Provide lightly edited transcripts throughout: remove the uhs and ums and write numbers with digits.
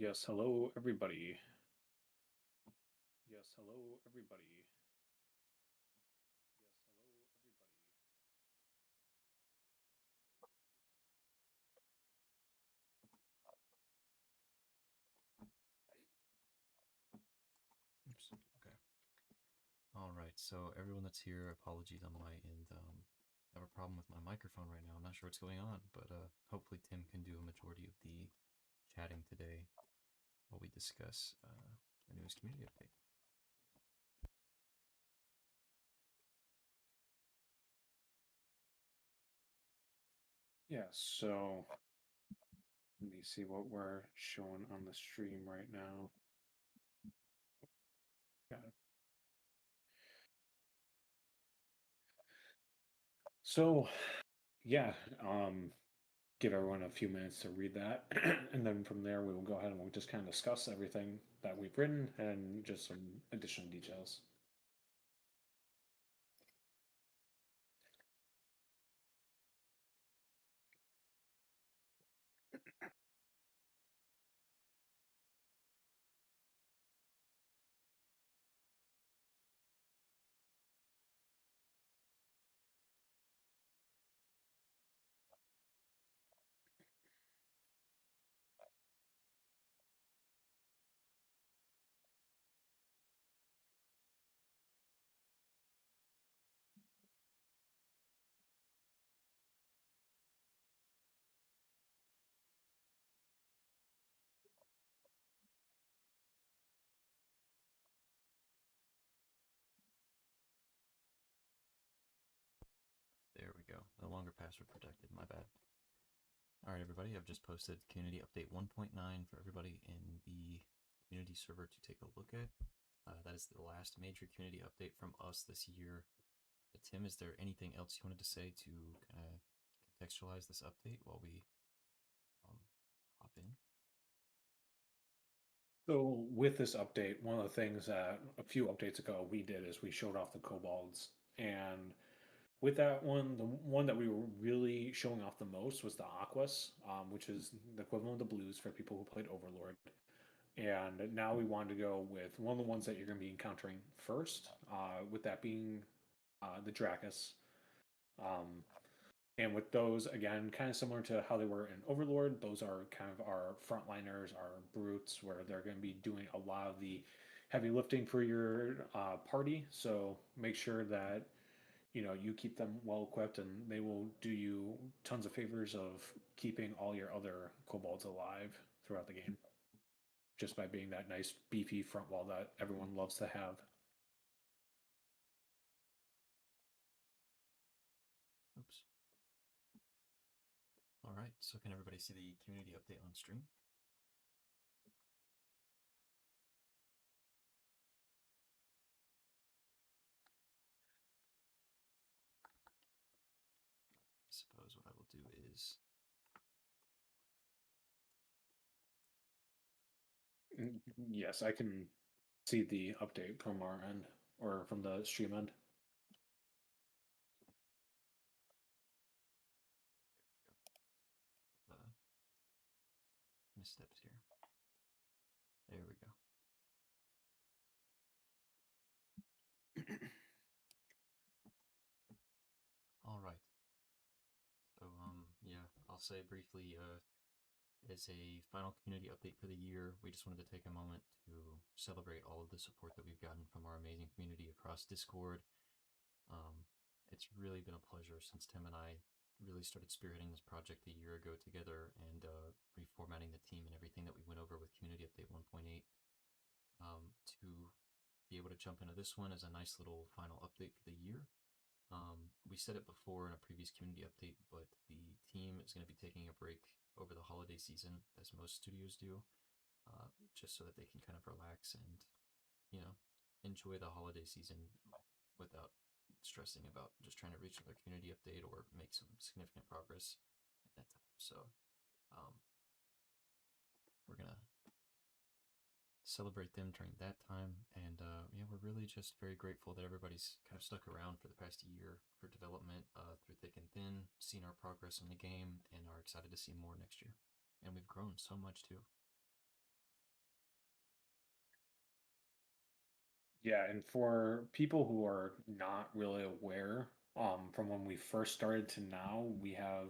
Yes, hello everybody. Yes, hello everybody. Yes, hello everybody. Oops. Okay. All right. So everyone that's here, apologies on my end. I have a problem with my microphone right now. I'm not sure what's going on, but hopefully Tim can do a majority of the chatting today while we discuss the newest community update. Yeah, so let me see what we're showing on the stream right now. Got it. So, yeah, give everyone a few minutes to read that, and then from there we will go ahead and we'll just kind of discuss everything that we've written and just some additional details. There we go. No longer password protected. My bad. All right, everybody. I've just posted Community Update 1.9 for everybody in the community server to take a look at. That is the last major community update from us this year. Tim, is there anything else you wanted to say to kind of contextualize this update while we hop in? So with this update, one of the things that a few updates ago we did is we showed off the Kobolds, and with that one, the one that we were really showing off the most was the Aquas, which is the equivalent of the Blues for people who played Overlord. And now we wanted to go with one of the ones that you're going to be encountering first, with that being the Drakus. Um, and with those, again, kind of similar to how they were in Overlord, those are kind of our frontliners, our brutes, where they're going to be doing a lot of the heavy lifting for your party. So make sure that you keep them well equipped, and they will do you tons of favors of keeping all your other kobolds alive throughout the game, just by being that nice beefy front wall that everyone loves to have. Oops. All right, so can everybody see the community update on stream? I suppose what I will do is Yes, I can see the update from our end, or from the stream end. missteps here. There we go. All right. So yeah, I'll say briefly as a final community update for the year, we just wanted to take a moment to celebrate all of the support that we've gotten from our amazing community across Discord. It's really been a pleasure since Tim and I really started spearheading this project a year ago together and reformatting the team and everything that we went over with Community Update 1.8 to be able to jump into this one as a nice little final update for the year. We said it before in a previous community update, but the team is going to be taking a break over the holiday season, as most studios do, just so that they can kind of relax and, enjoy the holiday season without stressing about just trying to reach another community update or make some significant progress at that time. So um, we're gonna celebrate them during that time, and yeah, we're really just very grateful that everybody's kind of stuck around for the past year for development through thick and thin, seen our progress in the game, and are excited to see more next year. And we've grown so much too. Yeah, and for people who are not really aware, from when we first started to now, we have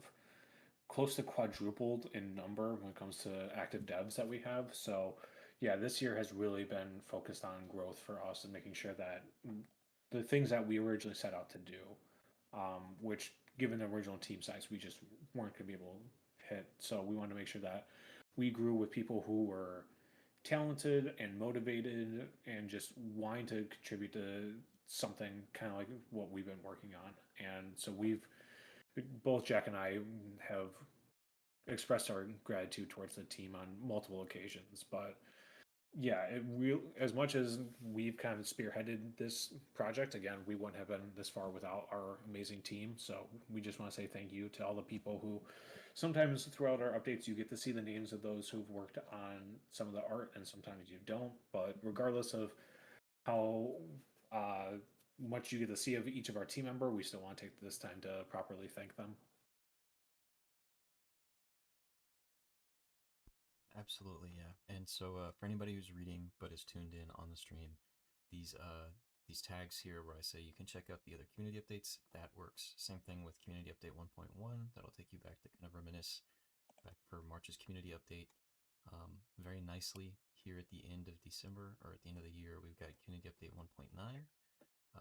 close to quadrupled in number when it comes to active devs that we have. So, yeah, this year has really been focused on growth for us and making sure that the things that we originally set out to do, which given the original team size, we just weren't going to be able to hit. So, we wanted to make sure that we grew with people who were talented and motivated and just wanting to contribute to something kind of like what we've been working on. And so we've both Jack and I have expressed our gratitude towards the team on multiple occasions. But yeah, as much as we've kind of spearheaded this project, again, we wouldn't have been this far without our amazing team. So we just want to say thank you to all the people who sometimes throughout our updates you get to see the names of those who've worked on some of the art and sometimes you don't. But regardless of how uh, much you get to see of each of our team member, we still want to take this time to properly thank them. Absolutely, yeah. And so, for anybody who's reading but is tuned in on the stream, these uh these tags here where I say you can check out the other community updates, that works. Same thing with community update 1.1. That'll take you back to kind of reminisce back for March's community update. Very nicely here at the end of December or at the end of the year, we've got community update 1.9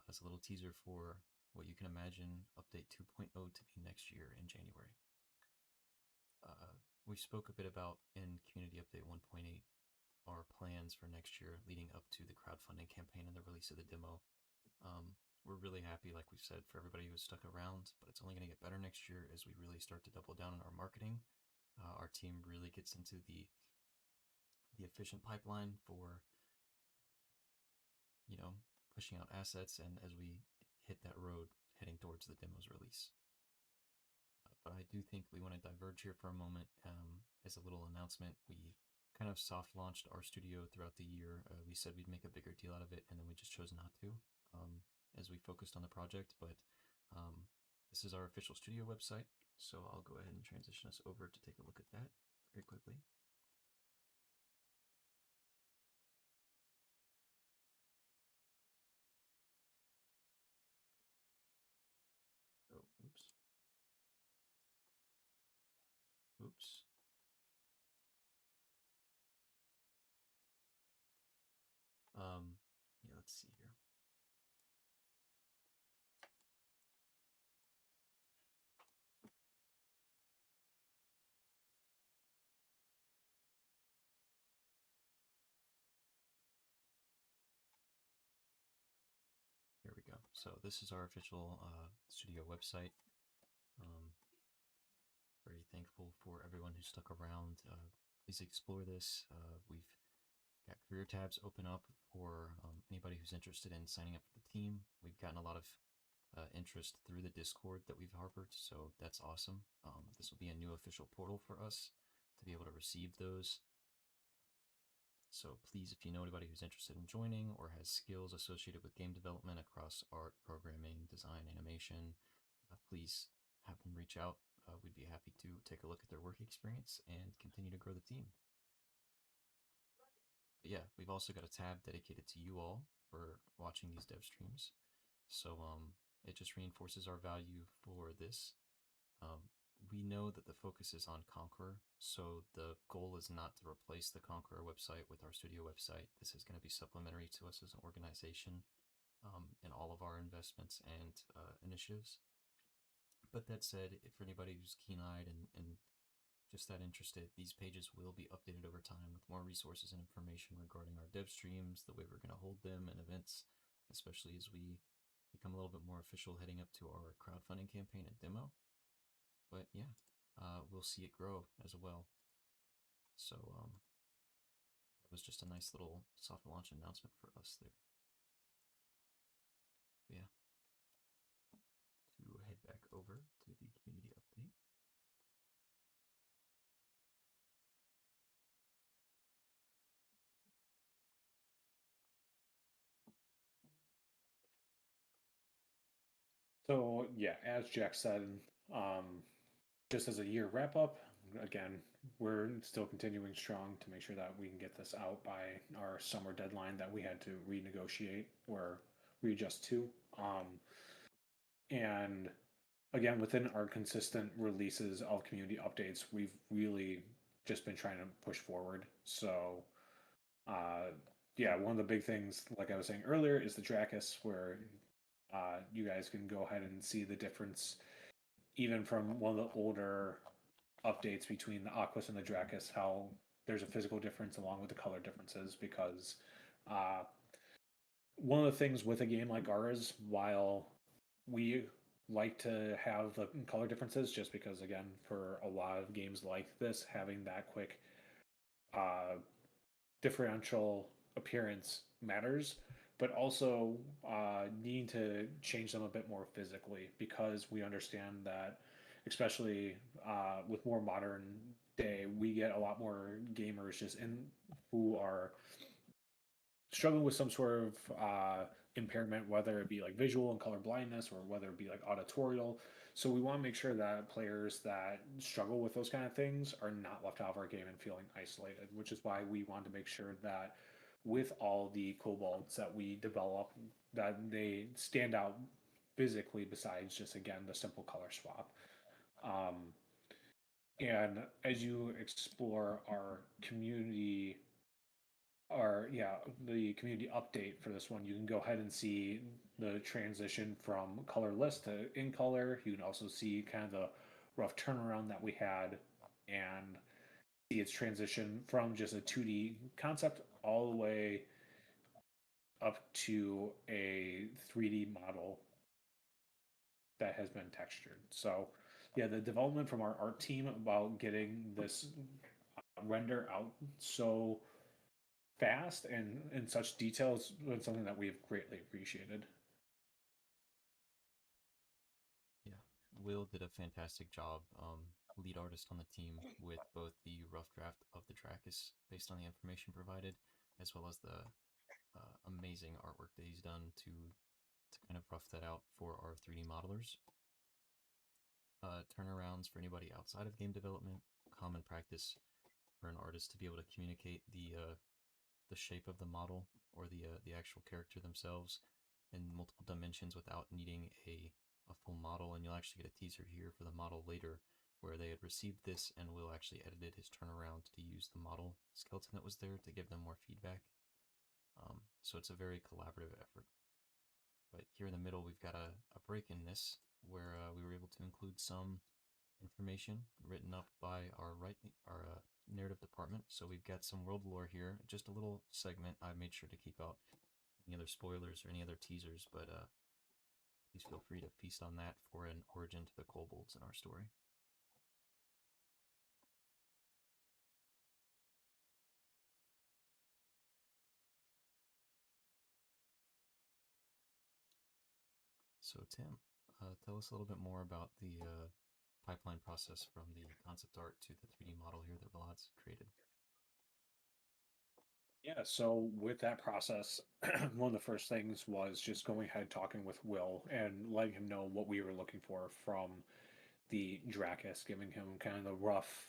as a little teaser for what you can imagine update 2.0 to be next year in January. Uh, we spoke a bit about in community update 1.8 our plans for next year leading up to the crowdfunding campaign and the release of the demo. We're really happy, like we've said, for everybody who's stuck around, but it's only going to get better next year as we really start to double down on our marketing. Our team really gets into the efficient pipeline for pushing out assets, and as we hit that road heading towards the demo's release. But I do think we want to diverge here for a moment. As a little announcement, we kind of soft launched our studio throughout the year. We said we'd make a bigger deal out of it, and then we just chose not to as we focused on the project. But um, this is our official studio website, so I'll go ahead and transition us over to take a look at that very quickly. Oh, oops. Oops. Yeah, let's see here. Here we go. So this is our official studio website. Um, Very thankful for everyone who stuck around. Please explore this. We've got career tabs open up for anybody who's interested in signing up for the team. We've gotten a lot of interest through the Discord that we've harbored, so that's awesome. This will be a new official portal for us to be able to receive those. So please, if you know anybody who's interested in joining or has skills associated with game development across art, programming, design, animation, please have them reach out. We'd be happy to take a look at their work experience and continue to grow the team. But yeah, we've also got a tab dedicated to you all for watching these dev streams. So it just reinforces our value for this. Um, we know that the focus is on Conqueror, so the goal is not to replace the Conqueror website with our studio website. This is going to be supplementary to us as an organization in all of our investments and initiatives. But that said, if for anybody who's keen-eyed and just that interested, these pages will be updated over time with more resources and information regarding our dev streams, the way we're going to hold them, and events, especially as we become a little bit more official heading up to our crowdfunding campaign and demo. But yeah, we'll see it grow as well. So that was just a nice little soft launch announcement for us there. But yeah, to head back over to the community update. So yeah, as Jack said, um, just as a year wrap up, again, we're still continuing strong to make sure that we can get this out by our summer deadline that we had to renegotiate or readjust to. And again, within our consistent releases of community updates, we've really just been trying to push forward. So, uh, yeah, one of the big things, like I was saying earlier, is the Drakus, where you guys can go ahead and see the difference, even from one of the older updates between the Aquas and the Drakus, how there's a physical difference along with the color differences. Because uh, one of the things with a game like ours, while we like to have the color differences, just because, again, for a lot of games like this, having that quick uh, differential appearance matters, but also needing to change them a bit more physically, because we understand that, especially with more modern day, we get a lot more gamers just in who are struggling with some sort of impairment, whether it be like visual and color blindness or whether it be like auditorial. So we want to make sure that players that struggle with those kind of things are not left out of our game and feeling isolated, which is why we want to make sure that with all the kobolds that we develop, that they stand out physically besides just, again, the simple color swap. Um, and as you explore our community, or yeah, the community update for this one, you can go ahead and see the transition from colorless to in color. You can also see kind of the rough turnaround that we had, and see its transition from just a 2D concept all the way up to a 3D model that has been textured. So yeah, the development from our art team about getting this render out so fast and in such detail has been something that we've greatly appreciated. Yeah, Will did a fantastic job, lead artist on the team, with both the rough draft of the Drakus based on the information provided, as well as the amazing artwork that he's done to kind of rough that out for our 3D modelers. Turnarounds for anybody outside of game development, common practice for an artist to be able to communicate the shape of the model or the actual character themselves in multiple dimensions without needing a full model. And you'll actually get a teaser here for the model later, where they had received this and Will actually edited his turnaround to use the model skeleton that was there to give them more feedback. So it's a very collaborative effort. But here in the middle, we've got a break in this where we were able to include some information written up by our narrative department. So we've got some world lore here, just a little segment. I made sure to keep out any other spoilers or any other teasers, but please feel free to feast on that for an origin to the kobolds in our story. So Tim, tell us a little bit more about the pipeline process from the concept art to the 3D model here that Vlad's created. Yeah, so with that process, one of the first things was just going ahead talking with Will and letting him know what we were looking for from the Drakus, giving him kind of the rough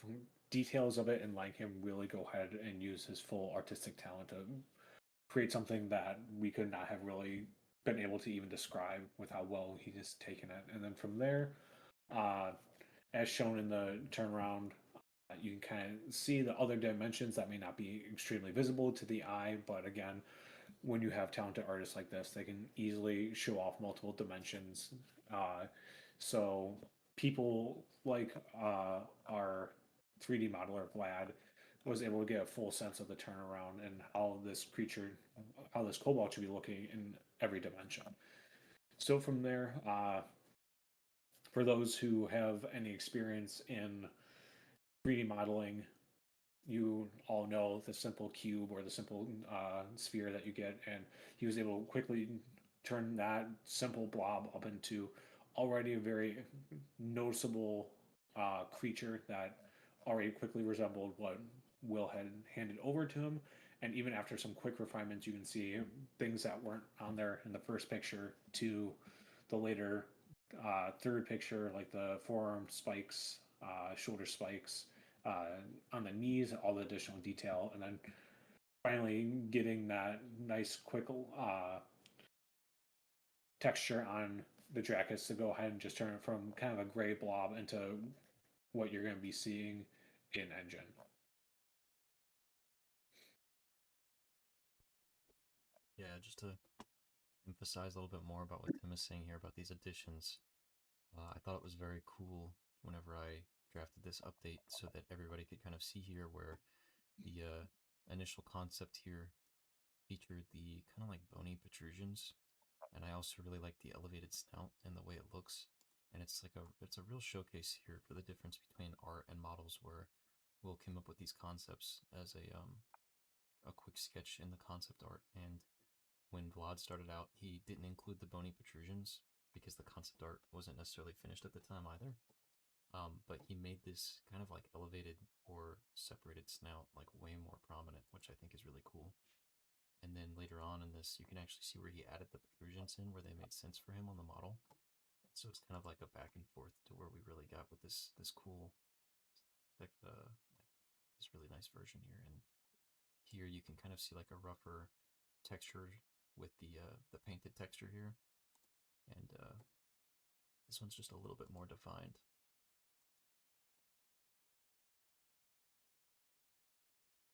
details of it and letting him really go ahead and use his full artistic talent to create something that we could not have really been able to even describe with how well he just taken it. And then from there, uh, as shown in the turnaround, you can kind of see the other dimensions that may not be extremely visible to the eye, but again, when you have talented artists like this, they can easily show off multiple dimensions. So people like our 3D modeler Vlad was able to get a full sense of the turnaround and how this creature, how this kobold should be looking in every dimension. So from there, for those who have any experience in 3D modeling, you all know the simple cube or the simple sphere that you get, and he was able to quickly turn that simple blob up into already a very noticeable creature that already quickly resembled what Will had handed over to him. And even after some quick refinements, you can see things that weren't on there in the first picture to the later third picture, like the forearm spikes, shoulder spikes, on the knees, all the additional detail, and then finally getting that nice quick texture on the Drakus to go ahead and just turn it from kind of a gray blob into what you're going to be seeing in engine. Yeah, just to emphasize a little bit more about what Tim is saying here about these additions, I thought it was very cool whenever I drafted this update so that everybody could kind of see here where the initial concept here featured the kind of like bony protrusions, and I also really like the elevated snout and the way it looks. And it's a real showcase here for the difference between art and models, where Will came up with these concepts as a quick sketch in the concept art. And when Vlad started out, he didn't include the bony protrusions because the concept art wasn't necessarily finished at the time either. But he made this kind of like elevated or separated snout like way more prominent, which I think is really cool. And then later on in this, you can actually see where he added the protrusions in, where they made sense for him on the model. And so it's kind of like a back and forth to where we really got with this cool, like this really nice version here. And here you can kind of see like a rougher texture with the painted texture here, and this one's just a little bit more defined.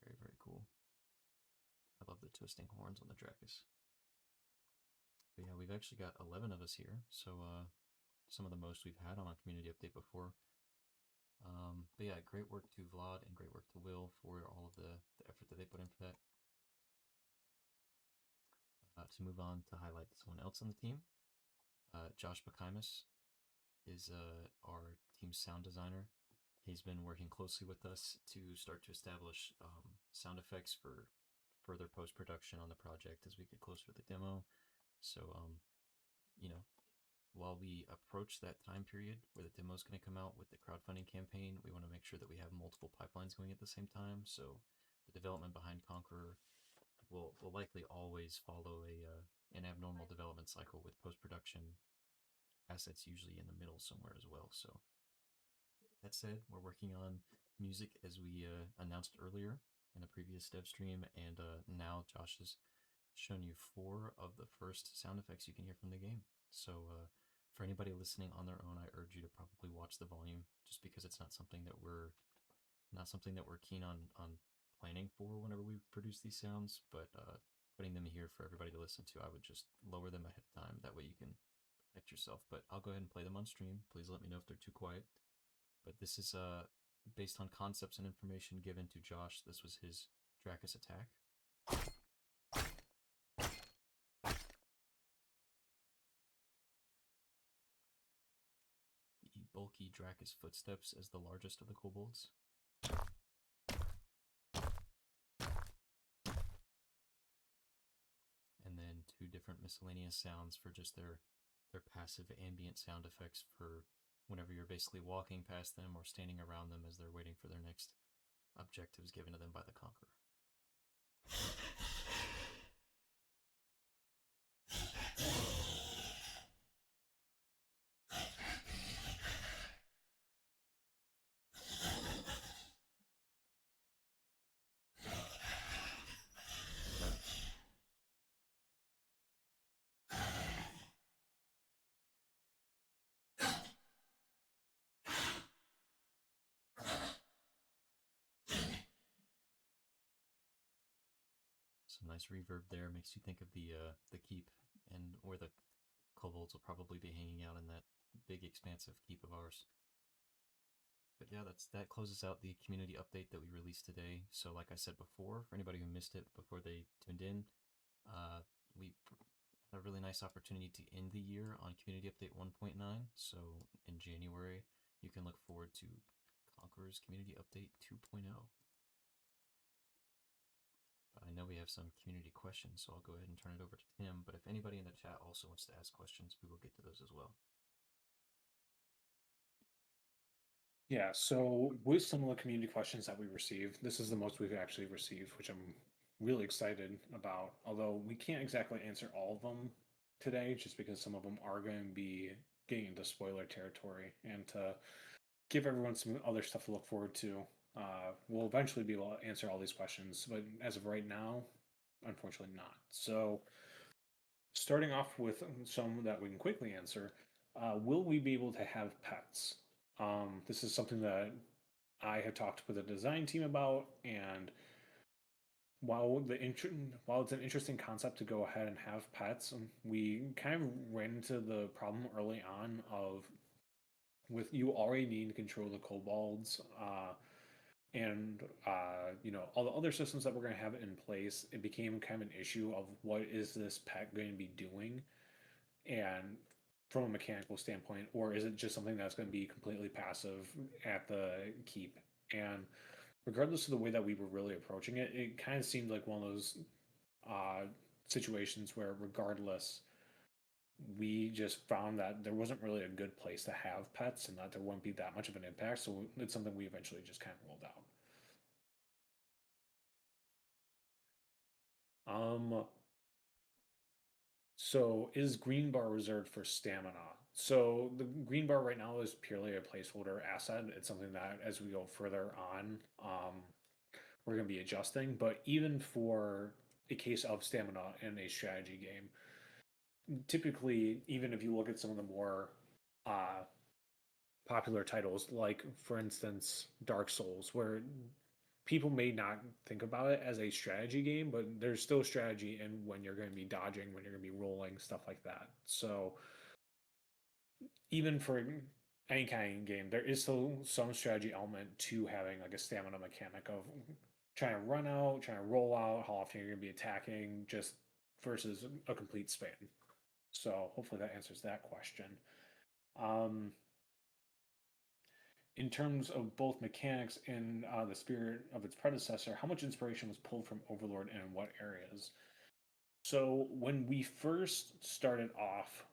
Very, very cool. I love the twisting horns on the Drakus. But yeah, we've actually got 11 of us here, so some of the most we've had on a community update before. But yeah, great work to Vlad and great work to Will for all of the effort that they put in for that. To move on to highlight someone else on the team, Josh Bakaimus is our team's sound designer. He's been working closely with us to start to establish sound effects for further post-production on the project as we get closer to the demo. So, you know, while we approach that time period where the demo is going to come out with the crowdfunding campaign, we want to make sure that we have multiple pipelines going at the same time. So the development behind Conqueror will likely always follow an abnormal development cycle with post-production assets usually in the middle somewhere as well. So that said, we're working on music as we announced earlier in a previous dev stream, and now Josh has shown you 4 of the first sound effects you can hear from the game. So for anybody listening on their own, I urge you to probably watch the volume, just because it's not something that we're keen on planning for whenever we produce these sounds, but putting them here for everybody to listen to, I would just lower them ahead of time. That way you can protect yourself. But I'll go ahead and play them on stream. Please let me know if they're too quiet. But this is based on concepts and information given to Josh. This was his Drakus attack. The bulky Drakus footsteps as the largest of the Kobolds. And then 2 different miscellaneous sounds for just their passive ambient sound effects for whenever you're basically walking past them or standing around them as they're waiting for their next objectives given to them by the Conqueror. Some nice reverb there, makes you think of the keep and where the kobolds will probably be hanging out in that big expansive keep of ours. But yeah, that closes out the community update that we released today. So like I said before, for anybody who missed it before they tuned in, we had a really nice opportunity to end the year on community update 1.9. So in January, you can look forward to Conqueror's community update 2.0. But I know we have some community questions, so I'll go ahead and turn it over to Tim. But if anybody in the chat also wants to ask questions, we will get to those as well. Yeah, so with some of the community questions that we received, this is the most we've actually received, which I'm really excited about. Although we can't exactly answer all of them today, just because some of them are going to be getting into spoiler territory, and to give everyone some other stuff to look forward to. We'll eventually be able to answer all these questions, but as of right now, unfortunately not. So, starting off with some that we can quickly answer, will we be able to have pets? This is something that I have talked with the design team about, and while it's an interesting concept to go ahead and have pets, we kind of ran into the problem early on of with you already needing to control the kobolds, and all the other systems that we're going to have in place. It became kind of an issue of what is this pet going to be doing, and from a mechanical standpoint, or is it just something that's going to be completely passive at the keep? And regardless of the way that we were really approaching it, it kind of seemed like one of those uh, situations where, regardless, we just found that there wasn't really a good place to have pets and that there wouldn't be that much of an impact. So it's something we eventually just kind of rolled out. So is green bar reserved for stamina? So the green bar right now is purely a placeholder asset. It's something that as we go further on, we're going to be adjusting. But even for a case of stamina in a strategy game, typically, even if you look at some of the more uh, popular titles, like for instance Dark Souls, where people may not think about it as a strategy game, but there's still strategy in when you're going to be dodging, when you're going to be rolling, stuff like that. So even for any kind of game, there is still some strategy element to having like a stamina mechanic of trying to run out, trying to roll out, how often you're going to be attacking, just versus a complete span. So hopefully that answers that question. Um, in terms of both mechanics and the spirit of its predecessor, how much inspiration was pulled from Overlord and in what areas? So when we first started off,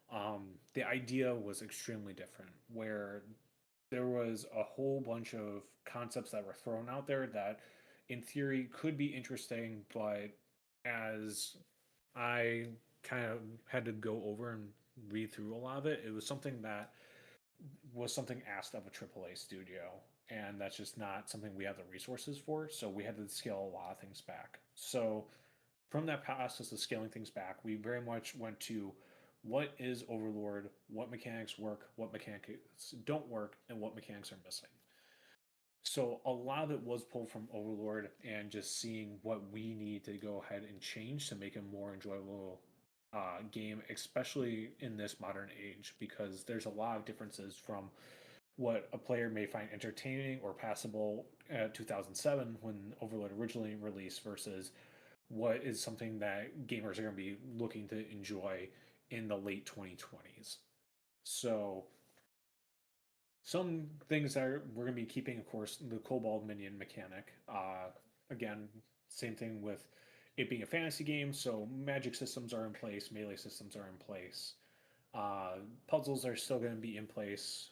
the idea was extremely different, where there was a whole bunch of concepts that were thrown out there that, in theory, could be interesting, but as I kind of had to go over and read through a lot of it, it was something that was something asked of a AAA studio, and that's just not something we have the resources for. So we had to scale a lot of things back. So from that process of scaling things back, we very much went to what is Overlord, what mechanics work, what mechanics don't work, and what mechanics are missing. So a lot of it was pulled from Overlord and just seeing what we need to go ahead and change to make a more enjoyable game, especially in this modern age, because there's a lot of differences from what a player may find entertaining or passable at 2007 when Overlord originally released versus what is something that gamers are going to be looking to enjoy in the late 2020s. So some things that we're going to be keeping, of course, the Kobold minion mechanic. Again, same thing with it being a fantasy game, so magic systems are in place, melee systems are in place. Puzzles are still going to be in place.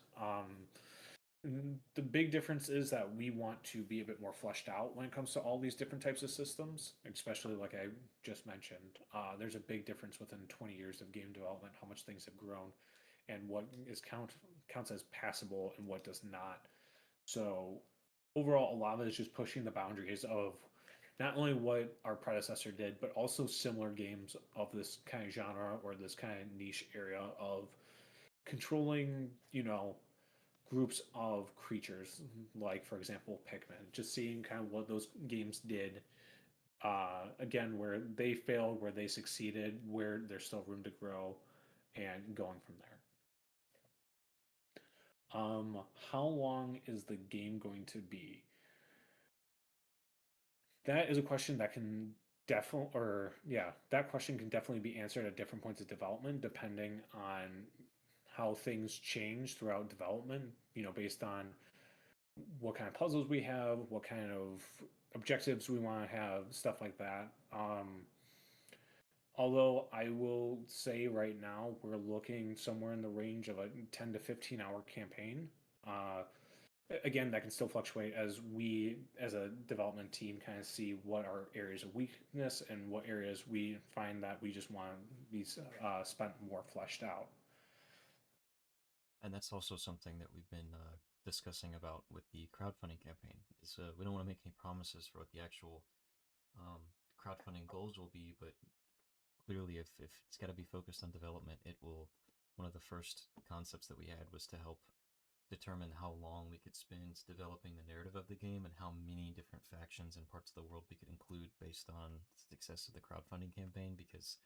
The big difference is that we want to be a bit more fleshed out when it comes to all these different types of systems, especially like I just mentioned. There's a big difference within 20 years of game development, how much things have grown, and what is counts as passable and what does not. So overall, a lot of it is just pushing the boundaries of not only what our predecessor did, but also similar games of this kind of genre or this kind of niche area of controlling, groups of creatures, like for example Pikmin. Just seeing kind of what those games did. Again, where they failed, where they succeeded, where there's still room to grow, and going from there. How long is the game going to be? That is a question that can definitely, or yeah, that question can definitely be answered at different points of development, depending on how things change throughout development. Based on what kind of puzzles we have, what kind of objectives we want to have, stuff like that. Although I will say right now we're looking somewhere in the range of a 10 to 15 hour campaign. Uh, Again, that can still fluctuate as we, as a development team, kind of see what are areas of weakness and what areas we find that we just want to be spent more fleshed out. And that's also something that we've been discussing about with the crowdfunding campaign. Is we don't want to make any promises for what the actual um, crowdfunding goals will be, but clearly, if it's got to be focused on development, it will. One of the first concepts that we had was to help determine how long we could spend developing the narrative of the game and how many different factions and parts of the world we could include based on the success of the crowdfunding campaign, because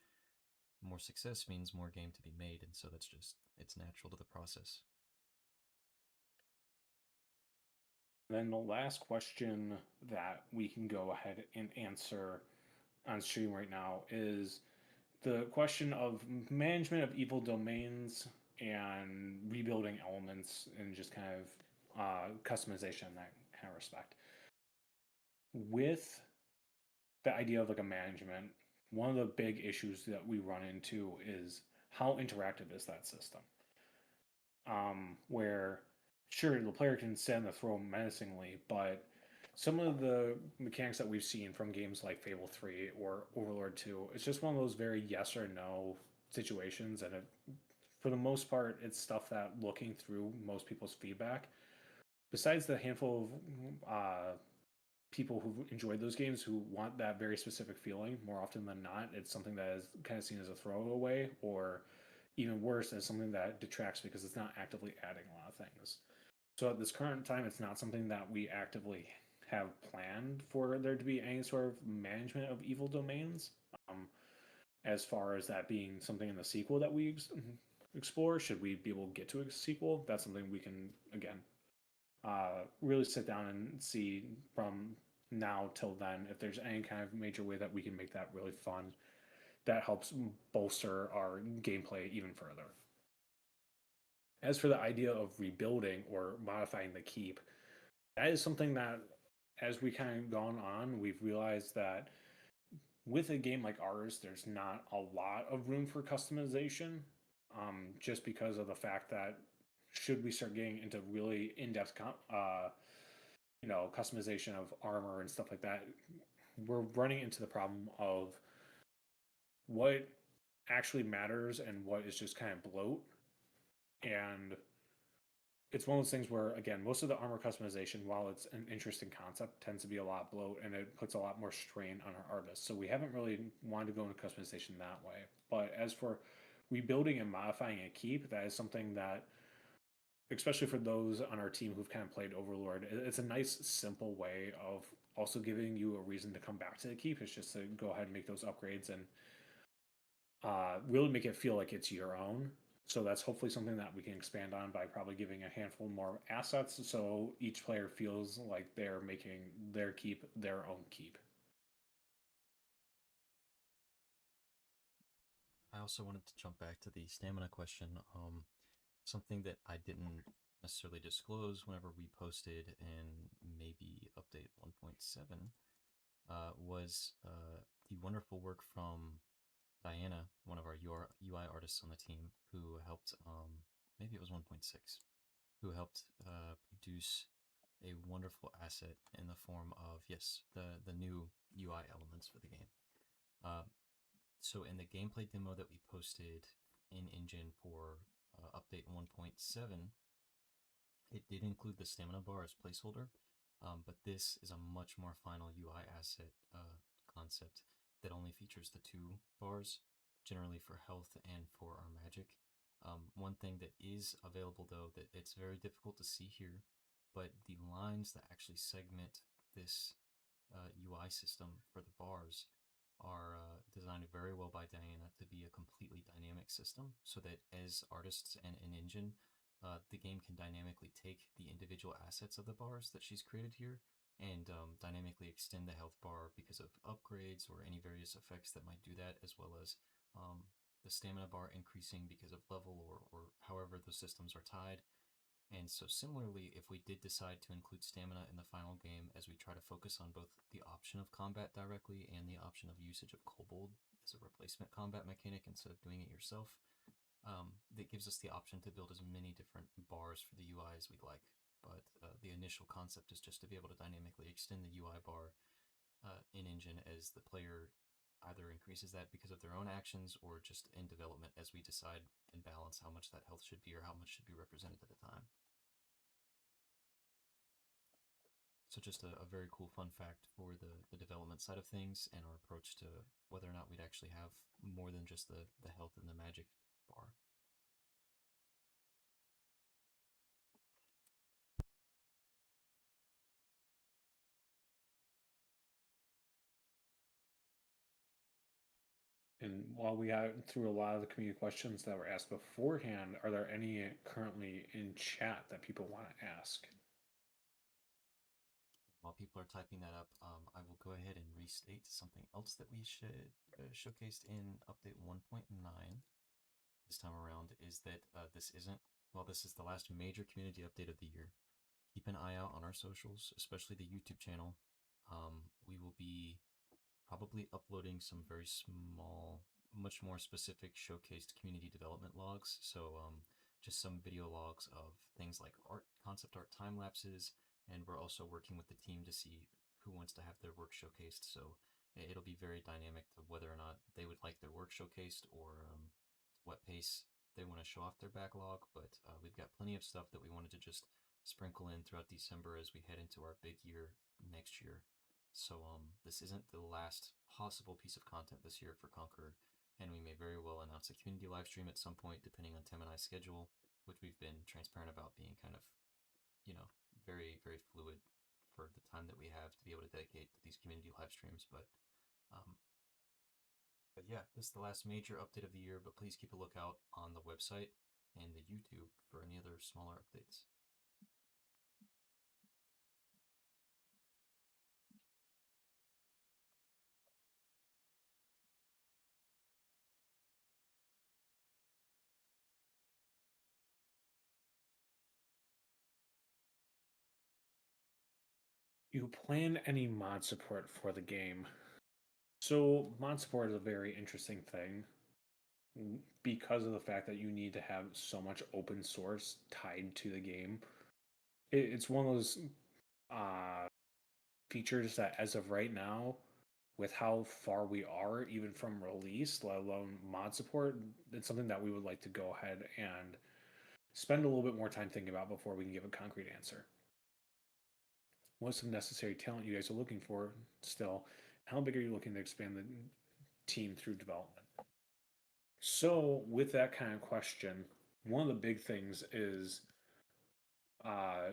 more success means more game to be made, and so that's just, it's natural to the process. Then the last question that we can go ahead and answer on stream right now is the question of management of evil domains and rebuilding elements and just kind of customization in that kind of respect. With the idea of like a management, one of the big issues that we run into is how interactive is that system? Where sure the player can stand the throne menacingly, but some of the mechanics that we've seen from games like Fable 3 or Overlord 2, it's just one of those very yes or no situations, and for the most part, it's stuff that looking through most people's feedback, besides the handful of people who've enjoyed those games who want that very specific feeling, more often than not, it's something that is kind of seen as a throwaway, or even worse, as something that detracts because it's not actively adding a lot of things. So at this current time, it's not something that we actively have planned for there to be any sort of management of evil domains. As far as that being something in the sequel that we explore, should we be able to get to a sequel, that's something we can, again, really sit down and see from now till then if there's any kind of major way that we can make that really fun that helps bolster our gameplay even further. As for the idea of rebuilding or modifying the keep, that is something that, as we kind of gone on, we've realized that with a game like ours, there's not a lot of room for customization, just because of the fact that should we start getting into really in-depth, customization of armor and stuff like that, we're running into the problem of what actually matters and what is just kind of bloat. And it's one of those things where, again, most of the armor customization, while it's an interesting concept, tends to be a lot bloat, and it puts a lot more strain on our artists. So we haven't really wanted to go into customization that way. But as for rebuilding and modifying a keep, that is something that, especially for those on our team who've kind of played Overlord, it's a nice, simple way of also giving you a reason to come back to the keep. It's just to go ahead and make those upgrades and really make it feel like it's your own. So that's hopefully something that we can expand on by probably giving a handful more assets, so each player feels like they're making their keep their own keep. I also wanted to jump back to the stamina question. Something that I didn't necessarily disclose whenever we posted in maybe update 1.7 was the wonderful work from Diana, one of our UI artists on the team, who helped, maybe it was 1.6, who helped produce a wonderful asset in the form of, yes, the new UI elements for the game. So in the gameplay demo that we posted in engine for update 1.7, it did include the stamina bar as placeholder, but this is a much more final UI asset concept that only features the two bars, generally for health and for our magic. One thing that is available, though, that it's very difficult to see here, but the lines that actually segment this UI system for the bars are designed very well by Diana to be a completely dynamic system, so that as artists and in engine, the game can dynamically take the individual assets of the bars that she's created here and dynamically extend the health bar because of upgrades or any various effects that might do that, as well as the stamina bar increasing because of level or however those systems are tied. And so similarly, if we did decide to include stamina in the final game, as we try to focus on both the option of combat directly and the option of usage of Kobold as a replacement combat mechanic instead of doing it yourself, that gives us the option to build as many different bars for the UI as we'd like. But the initial concept is just to be able to dynamically extend the UI bar in engine as the player either increases that because of their own actions or just in development as we decide and balance how much that health should be or how much should be represented at the time. also just a very cool fun fact for the development side of things and our approach to whether or not we'd actually have more than just the health and the magic bar. And while we got through a lot of the community questions that were asked beforehand, are there any currently in chat that people want to ask? While people are typing that up, I will go ahead and restate something else that we showcased in update 1.9 this time around is that this isn't, well, this is the last major community update of the year. Keep an eye out on our socials, especially the YouTube channel. We will be probably uploading some very small, much more specific showcased community development logs. So just some video logs of things like art, concept art time lapses, and we're also working with the team to see who wants to have their work showcased. So it'll be very dynamic to whether or not they would like their work showcased or what pace they want to show off their backlog. But we've got plenty of stuff that we wanted to just sprinkle in throughout December as we head into our big year next year. So this isn't the last possible piece of content this year for Conqueror, and we may very well announce a community live stream at some point, depending on Tim and I's schedule, which we've been transparent about being kind of, very, very fluid for the time that we have to be able to dedicate to these community live streams. Um, but yeah, this is the last major update of the year, but please keep a lookout on the website and the YouTube for any other smaller updates. You plan any mod support for the game? So, mod support is a very interesting thing because of the fact that you need to have so much open source tied to the game. It's one of those uh, features that, as of right now, with how far we are, even from release, let alone mod support, it's something that we would like to go ahead and spend a little bit more time thinking about before we can give a concrete answer. What's some necessary talent you guys are looking for still? How big are you looking to expand the team through development? So, with that kind of question, one of the big things is uh,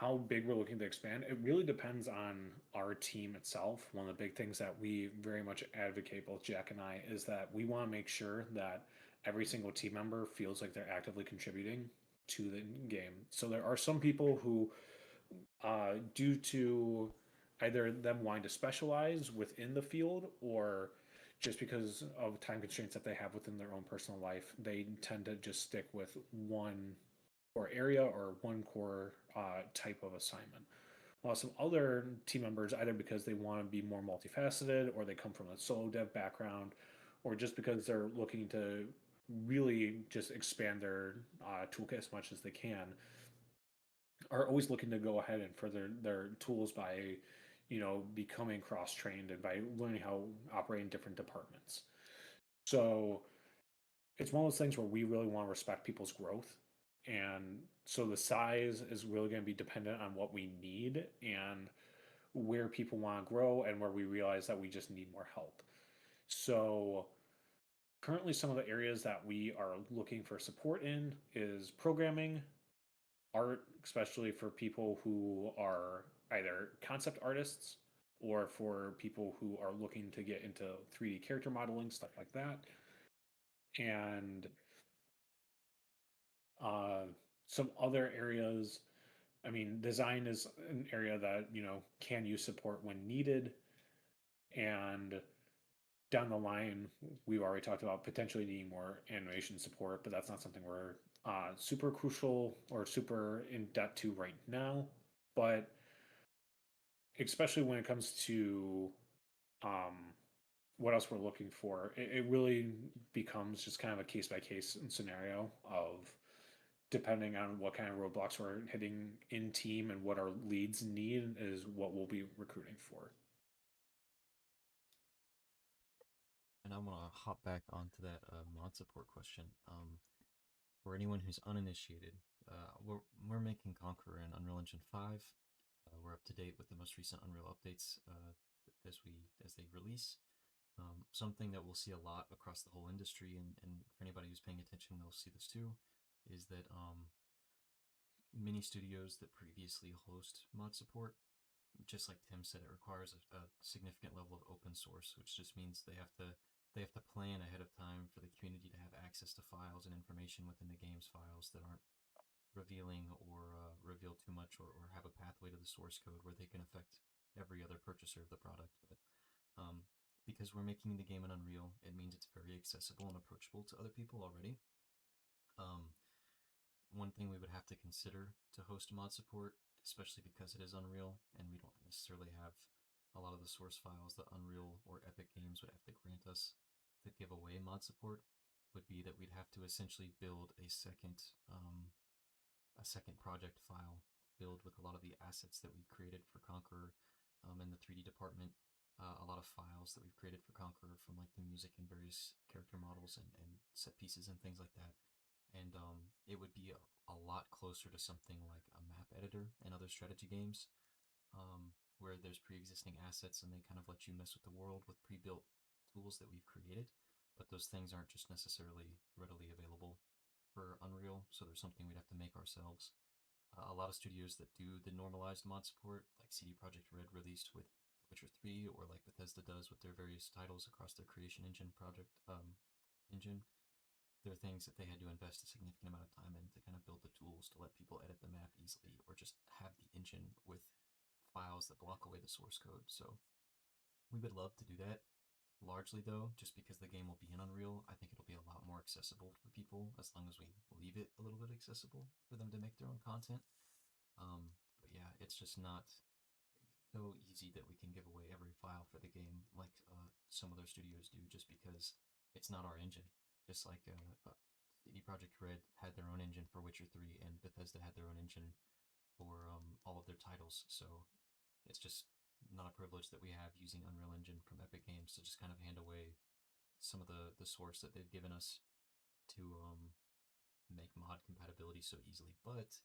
how big we're looking to expand. It really depends on our team itself. One of the big things that we very much advocate, both Jack and I, is that we want to make sure that every single team member feels like they're actively contributing to the game. So there are some people who, due to either them wanting to specialize within the field or just because of time constraints that they have within their own personal life, they tend to just stick with one core area or one core type of assignment. While some other team members, either because they want to be more multifaceted or they come from a solo dev background, or just because they're looking to really just expand their toolkit as much as they can, are always looking to go ahead and further their tools by, becoming cross trained and by learning how to operate in different departments. So it's one of those things where we really want to respect people's growth. And so the size is really going to be dependent on what we need and where people want to grow and where we realize that we just need more help. So currently some of the areas that we are looking for support in is programming, art, especially for people who are either concept artists or for people who are looking to get into 3D character modeling, stuff like that. And uh, some other areas, I mean, design is an area that, can use support when needed. And down the line, we've already talked about potentially needing more animation support, but that's not something we're super crucial or super in debt to right now. But especially when it comes to um, what else we're looking for, it really becomes just kind of a case by case scenario of depending on what kind of roadblocks we're hitting in team and what our leads need is what we'll be recruiting for. And I want to hop back onto that mod support question. For anyone who's uninitiated, we're making Conqueror in Unreal Engine 5. We're we're up to date with the most recent Unreal updates as they release. Something that we'll see a lot across the whole industry, and for anybody who's paying attention, they'll see this too, is that many studios that previously host mod support, just like Tim said, it requires a significant level of open source, which just means they have to plan ahead of time for the community to have access to files and information within the game's files that aren't revealing or reveal too much, or have a pathway to the source code where they can affect every other purchaser of the product. But because we're making the game in Unreal, it means it's very accessible and approachable to other people already. One thing we would have to consider to host mod support, especially because it is Unreal and we don't necessarily have a lot of the source files that Unreal or Epic Games would have to grant us to give away mod support, would be that we'd have to essentially build a second project file filled with a lot of the assets that we've created for Conqueror in the 3D department. A lot of files that we've created for Conqueror, from like the music and various character models and set pieces and things like that. And it would be a lot closer to something like a map editor in other strategy games, where there's pre-existing assets and they kind of let you mess with the world with pre-built tools that we've created. But those things aren't just necessarily readily available for Unreal, so there's something we'd have to make ourselves. A lot of studios that do the normalized mod support, like CD Projekt Red released with The Witcher 3, or like Bethesda does with their various titles across their Creation Engine project engine, there are things that they had to invest a significant amount of time in to kind of build the tools to let people edit the map easily, or just have the engine with files that block away the source code. So we would love to do that. Largely, though, just because the game will be in Unreal, I think it'll be a lot more accessible for people as long as we leave it a little bit accessible for them to make their own content. But yeah, it's just not so easy that we can give away every file for the game like some other studios do, just because it's not our engine. Just like CD Projekt Red had their own engine for Witcher 3, and Bethesda had their own engine for all of their titles. So it's just not a privilege that we have using Unreal Engine from Epic Games to just kind of hand away some of the source that they've given us to make mod compatibility so easily. But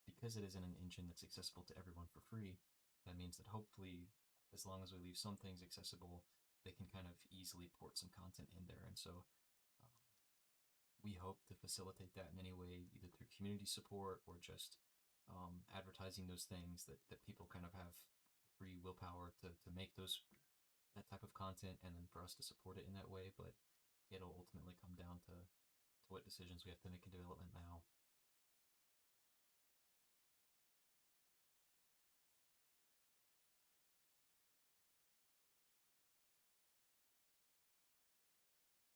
because it isn't an engine that's accessible to everyone for free, that means that hopefully, as long as we leave some things accessible, they can kind of easily port some content in there. And so we hope to facilitate that in any way, either through community support or just advertising those things that people kind of have free willpower to make that type of content, and then for us to support it in that way. But it'll ultimately come down to what decisions we have to make in development now.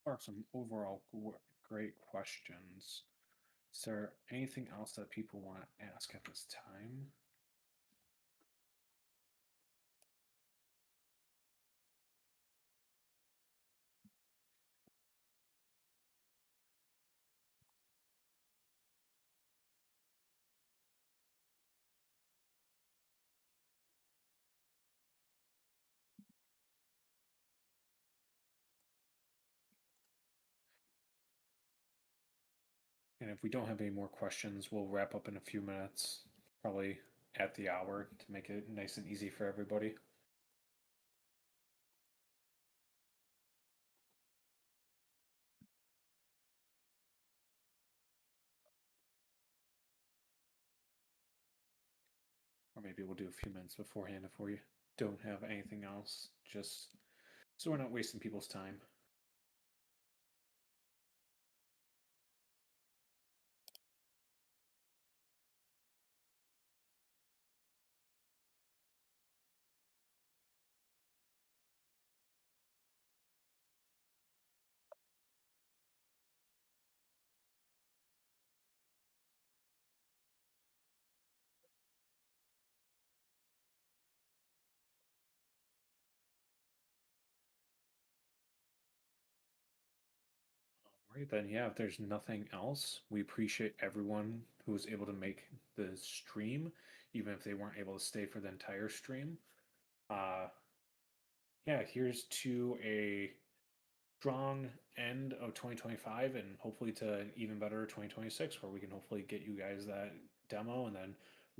Are some overall great questions. Is there anything else that people want to ask at this time? And if we don't have any more questions, we'll wrap up in a few minutes, probably at the hour, to make it nice and easy for everybody. Or maybe we'll do a few minutes beforehand if we don't have anything else, just so we're not wasting people's time. All right, then, yeah, if there's nothing else, we appreciate everyone who was able to make the stream, even if they weren't able to stay for the entire stream. Yeah, here's to a strong end of 2025, and hopefully to an even better 2026, where we can hopefully get you guys that demo and then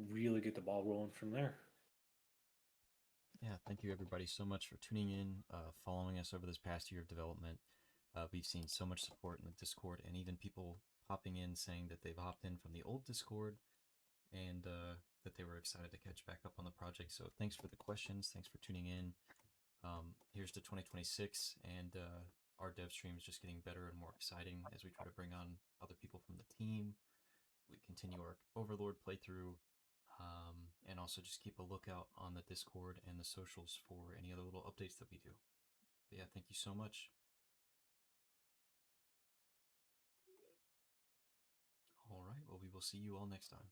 really get the ball rolling from there. Yeah, thank you everybody so much for tuning in, following us over this past year of development. We've seen so much support in the Discord, and even people popping in saying that they've hopped in from the old Discord and that they were excited to catch back up on the project. So thanks for the questions. Thanks for tuning in. Here's to 2026, and our dev stream is just getting better and more exciting as we try to bring on other people from the team. We continue our Overlord playthrough, and also just keep a lookout on the Discord and the socials for any other little updates that we do. But yeah, thank you so much. All right, well, we will see you all next time.